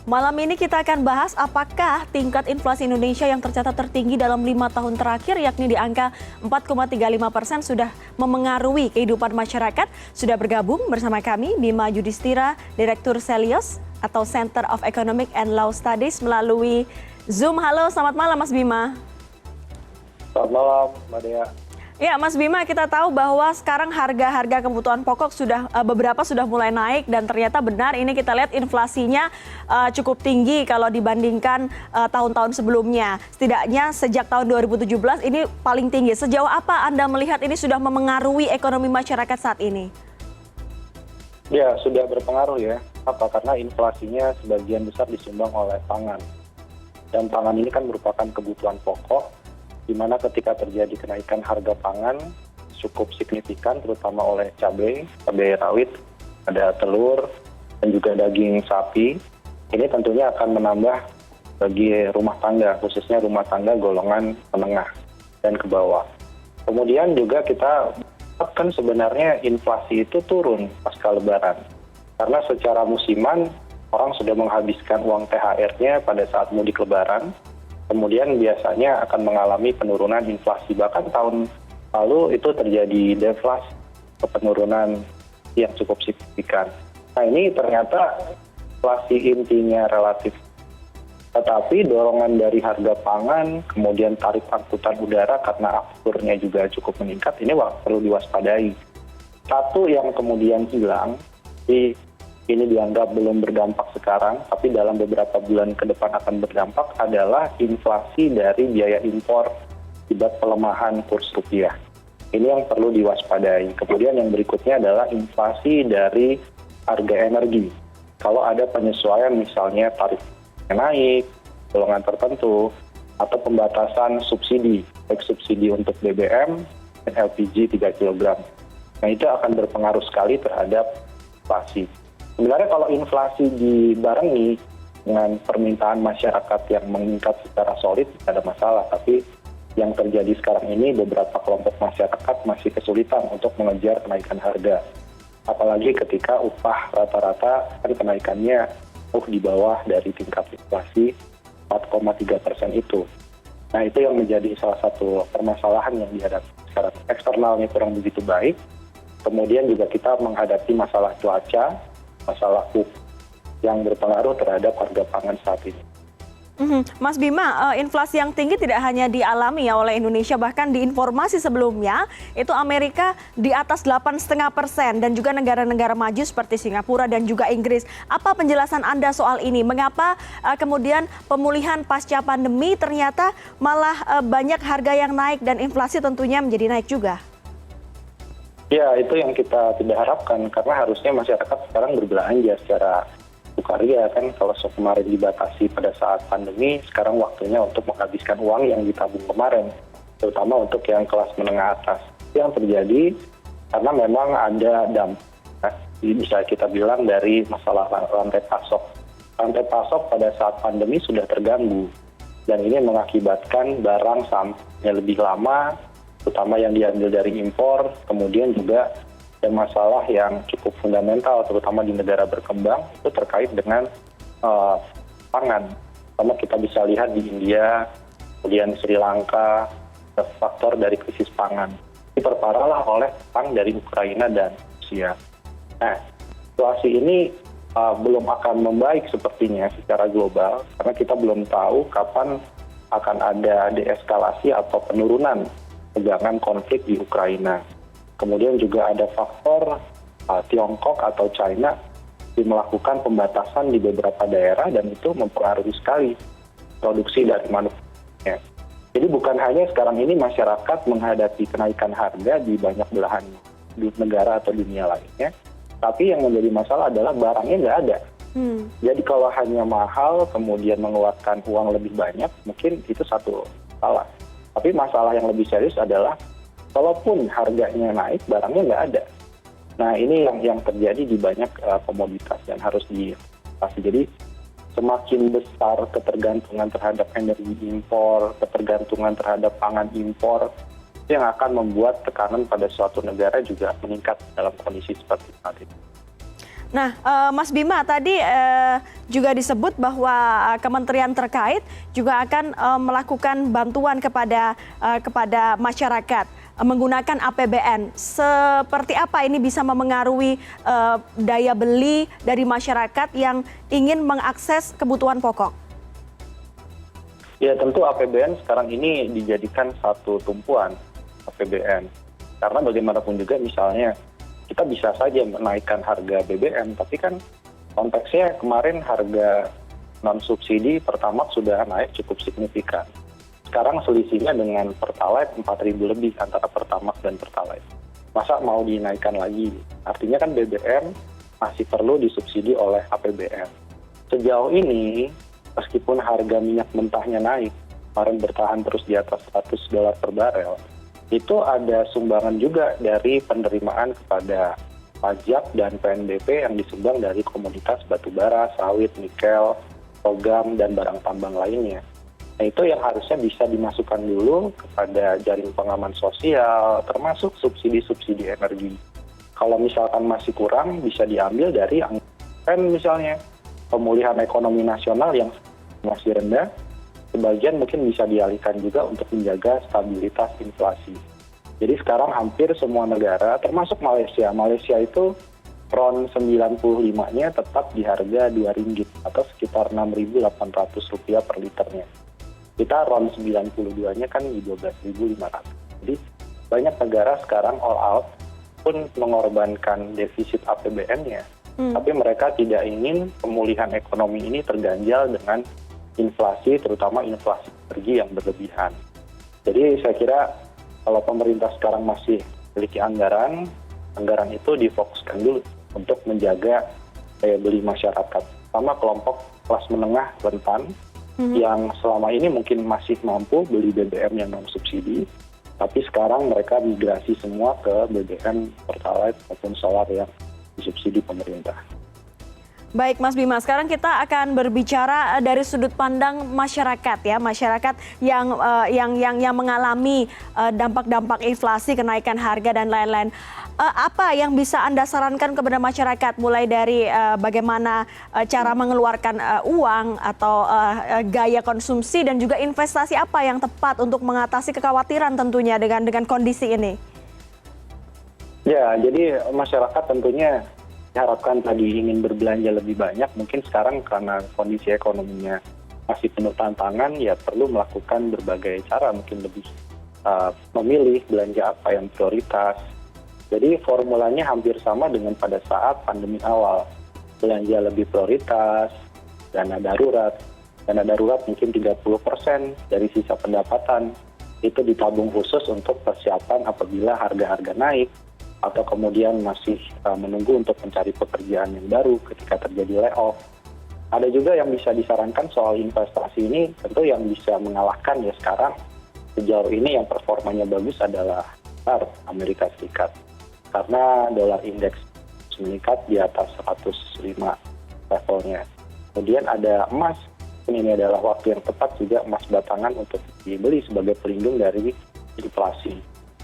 Malam ini kita akan bahas apakah tingkat inflasi Indonesia yang tercatat tertinggi dalam 5 tahun terakhir, yakni di angka 4,35% sudah memengaruhi kehidupan masyarakat. Sudah bergabung bersama kami Bima Yudhistira, Direktur Selios atau Center of Economic and Law Studies melalui Zoom. Halo, selamat malam Mas Bima. Selamat malam, Mbak Dea. Ya, Mas Bima, kita tahu bahwa sekarang harga-harga kebutuhan pokok beberapa sudah mulai naik dan ternyata benar ini kita lihat inflasinya cukup tinggi kalau dibandingkan tahun-tahun sebelumnya. Setidaknya sejak tahun 2017 ini paling tinggi. Sejauh apa Anda melihat ini sudah memengaruhi ekonomi masyarakat saat ini? Ya, sudah berpengaruh ya. Apa? Karena inflasinya sebagian besar disumbang oleh pangan. Dan pangan ini kan merupakan kebutuhan pokok, di mana ketika terjadi kenaikan harga pangan cukup signifikan, terutama oleh cabai rawit, ada telur, dan juga daging sapi. Ini tentunya akan menambah bagi rumah tangga, khususnya rumah tangga golongan menengah dan ke bawah. Kemudian juga kita kan sebenarnya inflasi itu turun pasca Lebaran. Karena secara musiman orang sudah menghabiskan uang THR-nya pada saat mudik Lebaran. Kemudian biasanya akan mengalami penurunan inflasi. Bahkan tahun lalu itu terjadi deflasi, penurunan yang cukup signifikan. Nah ini ternyata inflasi intinya relatif. Tetapi dorongan dari harga pangan, kemudian tarif angkutan udara karena afturnya juga cukup meningkat, ini perlu diwaspadai. Satu yang kemudian hilang, ini dianggap belum berdampak sekarang, tapi dalam beberapa bulan ke depan akan berdampak adalah inflasi dari biaya impor akibat pelemahan kurs rupiah. Ini yang perlu diwaspadai. Kemudian yang berikutnya adalah inflasi dari harga energi. Kalau ada penyesuaian misalnya tarif yang naik, golongan tertentu, atau pembatasan subsidi, baik subsidi untuk BBM dan LPG 3 kg. Nah itu akan berpengaruh sekali terhadap inflasi. Sebenarnya kalau inflasi dibarengi dengan permintaan masyarakat yang meningkat secara solid tidak ada masalah. Tapi yang terjadi sekarang ini beberapa kelompok masyarakat masih kesulitan untuk mengejar kenaikan harga. Apalagi ketika upah rata-rata kan kenaikannya di bawah dari tingkat inflasi 4,3% itu. Nah itu yang menjadi salah satu permasalahan yang dihadapi sekarang. Eksternalnya kurang begitu baik. Kemudian juga kita menghadapi masalah cuaca, masalah yang berpengaruh terhadap harga pangan saat ini. Mas Bima, inflasi yang tinggi tidak hanya dialami ya oleh Indonesia, bahkan di informasi sebelumnya itu Amerika di atas 8,5% dan juga negara-negara maju seperti Singapura dan juga Inggris. Apa penjelasan Anda soal ini? Mengapa kemudian pemulihan pasca pandemi ternyata malah banyak harga yang naik dan inflasi tentunya menjadi naik juga? Ya, itu yang kita tidak harapkan, karena harusnya masyarakat sekarang berbelanja secara sukaria kan. Kalau kemarin dibatasi pada saat pandemi, sekarang waktunya untuk menghabiskan uang yang ditabung kemarin, terutama untuk yang kelas menengah atas. Yang terjadi karena memang ada dampak, bisa kita bilang dari masalah rantai pasok. Rantai pasok pada saat pandemi sudah terganggu, dan ini mengakibatkan barang sampainya lebih lama, terutama yang diambil dari impor. Kemudian juga ada masalah yang cukup fundamental, terutama di negara berkembang, itu terkait dengan pangan. Pertama kita bisa lihat di India, kemudian Sri Lanka, faktor dari krisis pangan. Diperparah oleh perang dari Ukraina dan Rusia. Nah, situasi ini belum akan membaik sepertinya secara global, karena kita belum tahu kapan akan ada deeskalasi atau penurunan tegangan konflik di Ukraina. Kemudian juga ada faktor Tiongkok atau China yang melakukan pembatasan di beberapa daerah, dan itu mempengaruhi sekali produksi dari manufakturnya. Jadi bukan hanya sekarang ini masyarakat menghadapi kenaikan harga di banyak belahan negara atau dunia lainnya, tapi yang menjadi masalah adalah barangnya nggak ada. Jadi kalau hanya mahal kemudian mengeluarkan uang lebih banyak, mungkin itu satu salah. Tapi masalah yang lebih serius adalah kalaupun harganya naik, barangnya nggak ada. Nah ini yang terjadi di banyak komoditas dan harus diatasi. Jadi semakin besar ketergantungan terhadap energi impor, ketergantungan terhadap pangan impor, yang akan membuat tekanan pada suatu negara juga meningkat dalam kondisi seperti saat ini. Nah, Mas Bima tadi juga disebut bahwa kementerian terkait juga akan melakukan bantuan kepada masyarakat menggunakan APBN. Seperti apa ini bisa memengaruhi daya beli dari masyarakat yang ingin mengakses kebutuhan pokok? Ya tentu APBN sekarang ini dijadikan satu tumpuan APBN. Karena bagaimanapun juga misalnya kita bisa saja menaikkan harga BBM, tapi kan konteksnya kemarin harga non-subsidi Pertamax sudah naik cukup signifikan. Sekarang selisihnya dengan Pertalite 4.000 lebih antara Pertamax dan Pertalite. Masa mau dinaikkan lagi? Artinya kan BBM masih perlu disubsidi oleh APBN. Sejauh ini, meskipun harga minyak mentahnya naik, kemarin bertahan terus di atas $100 per barel, itu ada sumbangan juga dari penerimaan kepada pajak dan PNBP yang disumbang dari komoditas batubara, sawit, nikel, logam, dan barang tambang lainnya. Nah itu yang harusnya bisa dimasukkan dulu kepada jaring pengaman sosial, termasuk subsidi-subsidi energi. Kalau misalkan masih kurang, bisa diambil dari anggaran misalnya pemulihan ekonomi nasional yang masih rendah, sebagian mungkin bisa dialihkan juga untuk menjaga stabilitas inflasi. Jadi sekarang hampir semua negara, termasuk Malaysia. Malaysia itu RON 95-nya tetap di harga Rp2 atau sekitar Rp6.800 per liternya. Kita RON 92-nya kan di Rp12.500. Jadi banyak negara sekarang all out pun mengorbankan defisit APBN-nya. Tapi mereka tidak ingin pemulihan ekonomi ini terganjal dengan inflasi, terutama inflasi energi yang berlebihan. Jadi saya kira kalau pemerintah sekarang masih memiliki anggaran itu difokuskan dulu untuk menjaga daya beli masyarakat. Sama kelompok kelas menengah rentan yang selama ini mungkin masih mampu beli BBM yang non-subsidi, tapi sekarang mereka migrasi semua ke BBM Pertalite maupun solar yang disubsidi pemerintah. Baik Mas Bima, sekarang kita akan berbicara dari sudut pandang masyarakat ya, masyarakat yang mengalami dampak-dampak inflasi, kenaikan harga dan lain-lain. Apa yang bisa Anda sarankan kepada masyarakat mulai dari bagaimana cara mengeluarkan uang atau gaya konsumsi dan juga investasi apa yang tepat untuk mengatasi kekhawatiran tentunya dengan kondisi ini? Ya, jadi masyarakat tentunya diharapkan tadi ingin berbelanja lebih banyak, mungkin sekarang karena kondisi ekonominya masih penuh tantangan, ya perlu melakukan berbagai cara, mungkin lebih memilih belanja apa yang prioritas. Jadi formulanya hampir sama dengan pada saat pandemi awal. Belanja lebih prioritas, dana darurat. Dana darurat mungkin 30% dari sisa pendapatan. Itu ditabung khusus untuk persiapan apabila harga-harga naik. Atau kemudian masih menunggu untuk mencari pekerjaan yang baru ketika terjadi layoff. Ada juga yang bisa disarankan soal investasi ini, tentu yang bisa mengalahkan ya sekarang. Sejauh ini yang performanya bagus adalah Amerika Serikat. Karena dolar indeks meningkat di atas 105 levelnya. Kemudian ada emas, ini adalah waktu yang tepat juga emas batangan untuk dibeli sebagai pelindung dari inflasi.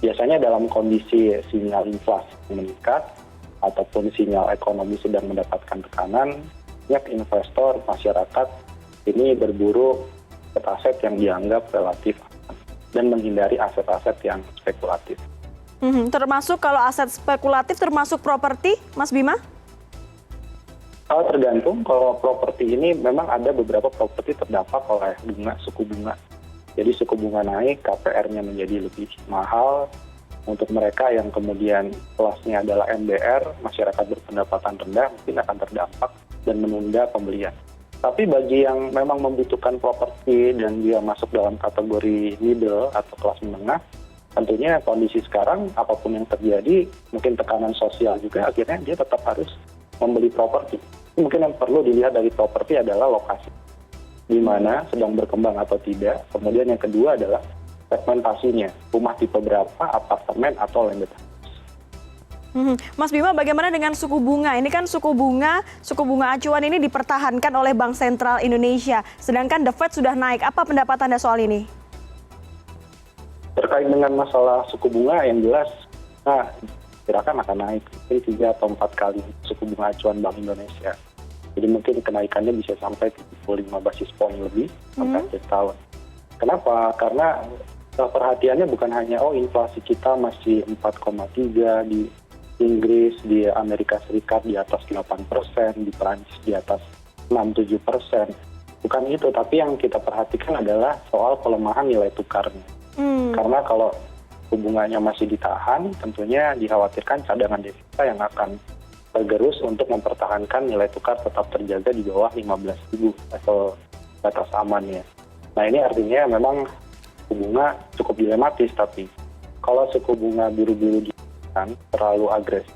Biasanya dalam kondisi sinyal inflasi meningkat ataupun sinyal ekonomi sedang mendapatkan tekanan, banyak investor, masyarakat ini berburu aset yang dianggap relatif aman dan menghindari aset-aset yang spekulatif. Termasuk kalau aset spekulatif termasuk properti, Mas Bima? Tergantung, kalau properti ini memang ada beberapa properti terdampak oleh suku bunga. Jadi suku bunga naik, KPR-nya menjadi lebih mahal. Untuk mereka yang kemudian kelasnya adalah MDR, masyarakat berpendapatan rendah, mungkin akan terdampak dan menunda pembelian. Tapi bagi yang memang membutuhkan properti dan dia masuk dalam kategori middle atau kelas menengah, tentunya kondisi sekarang apapun yang terjadi, mungkin tekanan sosial juga, akhirnya dia tetap harus membeli properti. Mungkin yang perlu dilihat dari properti adalah lokasi, di mana sedang berkembang atau tidak. Kemudian yang kedua adalah segmentasinya, rumah tipe berapa, apartemen atau landed house. Mas Bima, bagaimana dengan suku bunga? Ini kan suku bunga acuan ini dipertahankan oleh Bank Sentral Indonesia, sedangkan The Fed sudah naik. Apa pendapat Anda soal ini? Terkait dengan masalah suku bunga yang jelas, diperkirakan akan naik mungkin 3 atau 4 kali suku bunga acuan Bank Indonesia. Jadi mungkin kenaikannya bisa sampai 75 basis poin lebih sampai akhir tahun. Kenapa? Karena perhatiannya bukan hanya inflasi kita masih 4,3 di Inggris, di Amerika Serikat di atas 8%, di Perancis di atas 6-7%. Bukan itu, tapi yang kita perhatikan adalah soal pelemahan nilai tukarnya. Karena kalau hubungannya masih ditahan, tentunya dikhawatirkan cadangan devisa yang akan bergerus untuk mempertahankan nilai tukar tetap terjaga di bawah 15.000 level batas amannya. Nah ini artinya memang suku bunga cukup dilematis, tapi kalau suku bunga biru-biru terlalu agresif,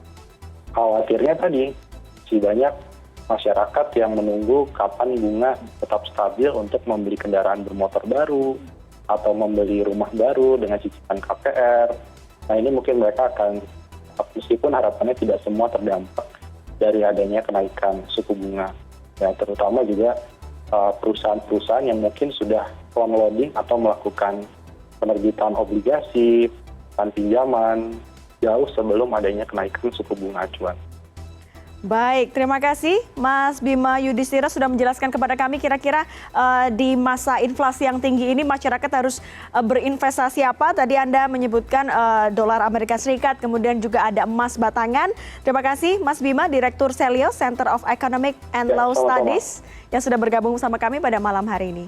khawatirnya tadi si banyak masyarakat yang menunggu kapan bunga tetap stabil untuk membeli kendaraan bermotor baru atau membeli rumah baru dengan cicilan KPR. Nah ini mungkin mereka akan, meskipun harapannya tidak semua terdampak dari adanya kenaikan suku bunga, ya terutama juga perusahaan-perusahaan yang mungkin sudah front loading atau melakukan penerbitan obligasi dan pinjaman jauh sebelum adanya kenaikan suku bunga acuan. Baik, terima kasih Mas Bima Yudhistira sudah menjelaskan kepada kami kira-kira di masa inflasi yang tinggi ini masyarakat harus berinvestasi apa. Tadi Anda menyebutkan dolar Amerika Serikat, kemudian juga ada emas batangan. Terima kasih Mas Bima, Direktur Selio Center of Economic and Law Studies yang sudah bergabung bersama kami pada malam hari ini.